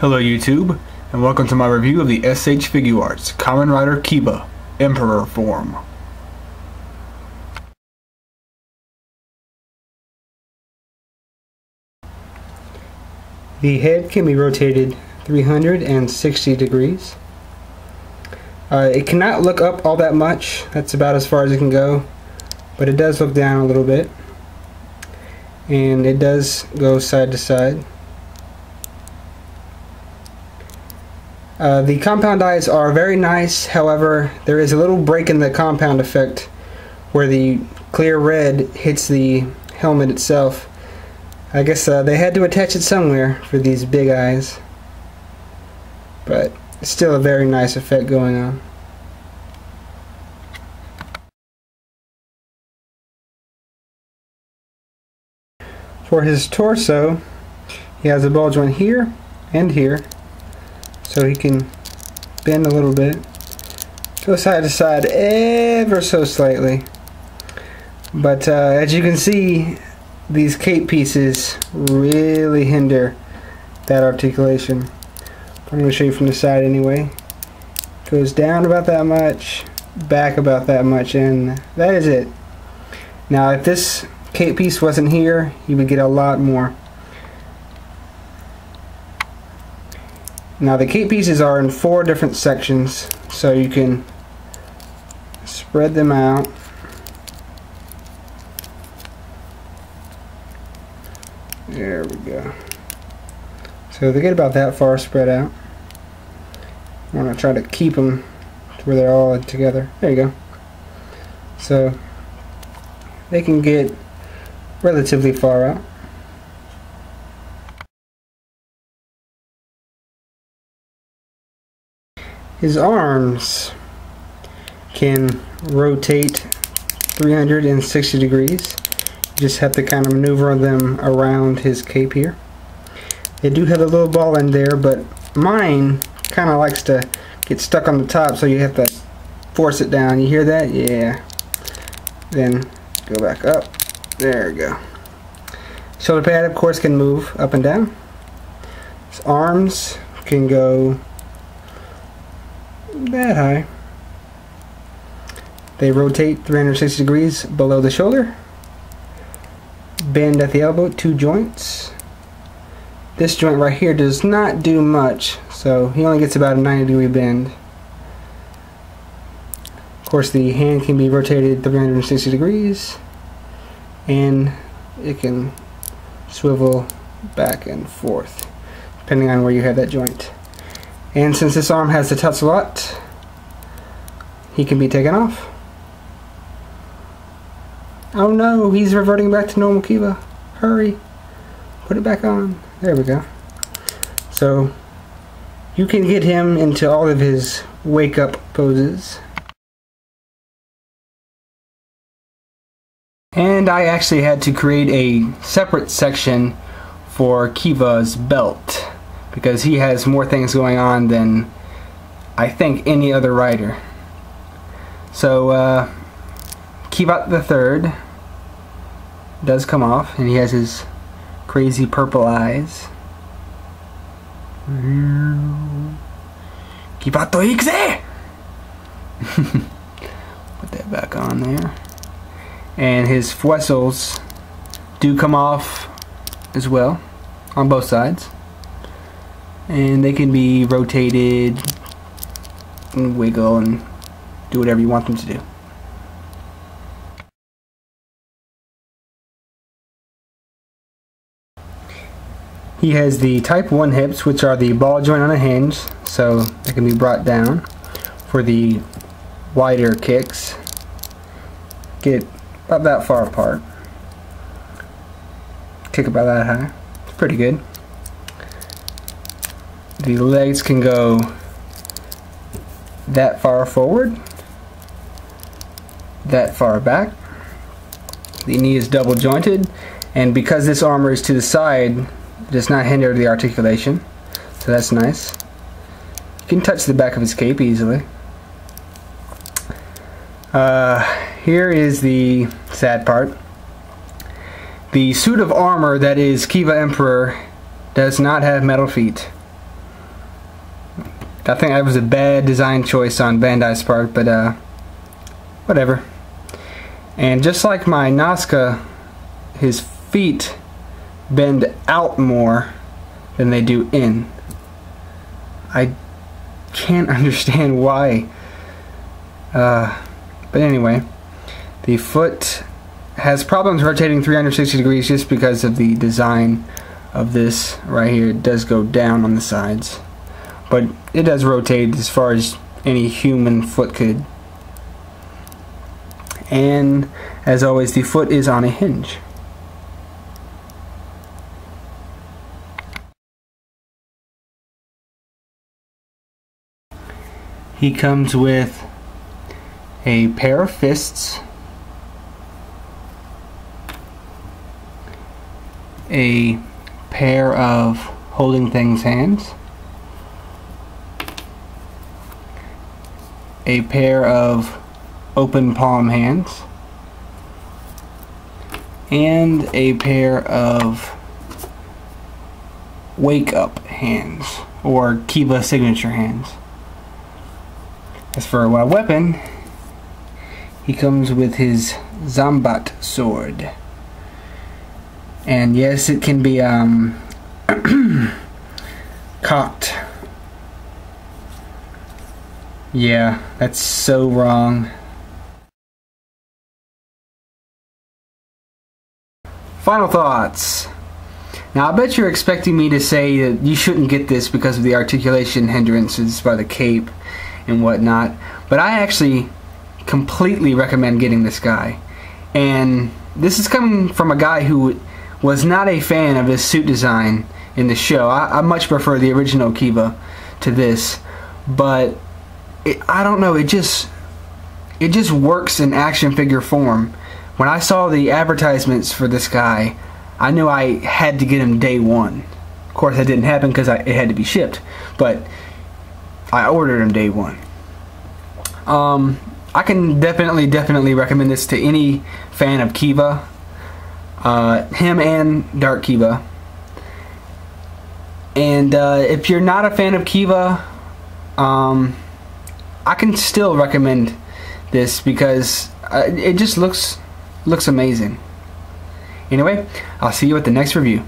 Hello YouTube, and welcome to my review of the SH Figuarts Kamen Rider Kiva Emperor form. The head can be rotated 360 degrees. It cannot look up all that much, that's about as far as it can go, but it does look down a little bit, and it does go side to side. The compound eyes are very nice, however there is a little break in the compound effect where the clear red hits the helmet itself. I guess they had to attach it somewhere for these big eyes, but it's still a very nice effect going on. For his torso, he has a ball joint here and here, so he can bend a little bit, go side to side ever so slightly. But as you can see, these cape pieces really hinder that articulation. I'm going to show you from the side anyway. Goes down about that much, back about that much, and that is it. Now if this cape piece wasn't here, you would get a lot more. Now the cape pieces are in 4 different sections, so you can spread them out. There we go. So they get about that far spread out. I want to try to keep them to where they're all together. There you go. So they can get relatively far out. His arms can rotate 360 degrees. You just have to kind of maneuver them around his cape here. They do have a little ball in there, but mine kind of likes to get stuck on the top, so you have to force it down. You hear that? Yeah. Then go back up. There we go. Shoulder pad, of course, can move up and down. His arms can go that high. They rotate 360 degrees below the shoulder. Bend at the elbow, 2 joints. This joint right here does not do much, so he only gets about a 90-degree bend. Of course, the hand can be rotated 360 degrees, and it can swivel back and forth depending on where you have that joint. And since this arm has the touch slot, he can be taken off. Oh no, he's reverting back to normal Kiva. Hurry, put it back on. There we go. So you can get him into all of his wake up poses. And I actually had to create a separate section for Kiva's belt, because he has more things going on than I think any other rider. So Kiva the Third does come off, and he has his crazy purple eyes. Kiva to Ikze! Put that back on there. And his fossils do come off as well on both sides, and they can be rotated and wiggle and do whatever you want them to do. He has the type 1 hips, which are the ball joint on a hinge, so they can be brought down for the wider kicks. Get about that far apart. Kick about that high. It's pretty good. The legs can go that far forward, that far back. The knee is double jointed, and because this armor is to the side, it does not hinder the articulation, so that's nice. You can touch the back of his cape easily. Here is the sad part. The suit of armor that is Kiva Emperor does not have metal feet. I think that was a bad design choice on Bandai's part, but whatever. And just like my Nazca, his feet bend out more than they do in. I can't understand why. But anyway, the foot has problems rotating 360 degrees just because of the design of this right here. It does go down on the sides, but it does rotate as far as any human foot could. And as always, the foot is on a hinge. He comes with a pair of fists, a pair of holding things hands, a pair of open palm hands, and a pair of wake up hands, or Kiva signature hands. As for a weapon, he comes with his Zambat sword. And yes, it can be cocked. Yeah, that's so wrong. Final thoughts. Now I bet you're expecting me to say that you shouldn't get this because of the articulation hindrances by the cape and whatnot, but I actually completely recommend getting this guy. And this is coming from a guy who was not a fan of this suit design in the show. I much prefer the original Kiva to this, but I don't know, it just works in action figure form. When I saw the advertisements for this guy, I knew I had to get him day one. Of course that didn't happen because it had to be shipped, but I ordered him day one. I can definitely recommend this to any fan of Kiva, him and Dark Kiva. And if you're not a fan of Kiva, I can still recommend this because it just looks amazing. Anyway, I'll see you at the next review.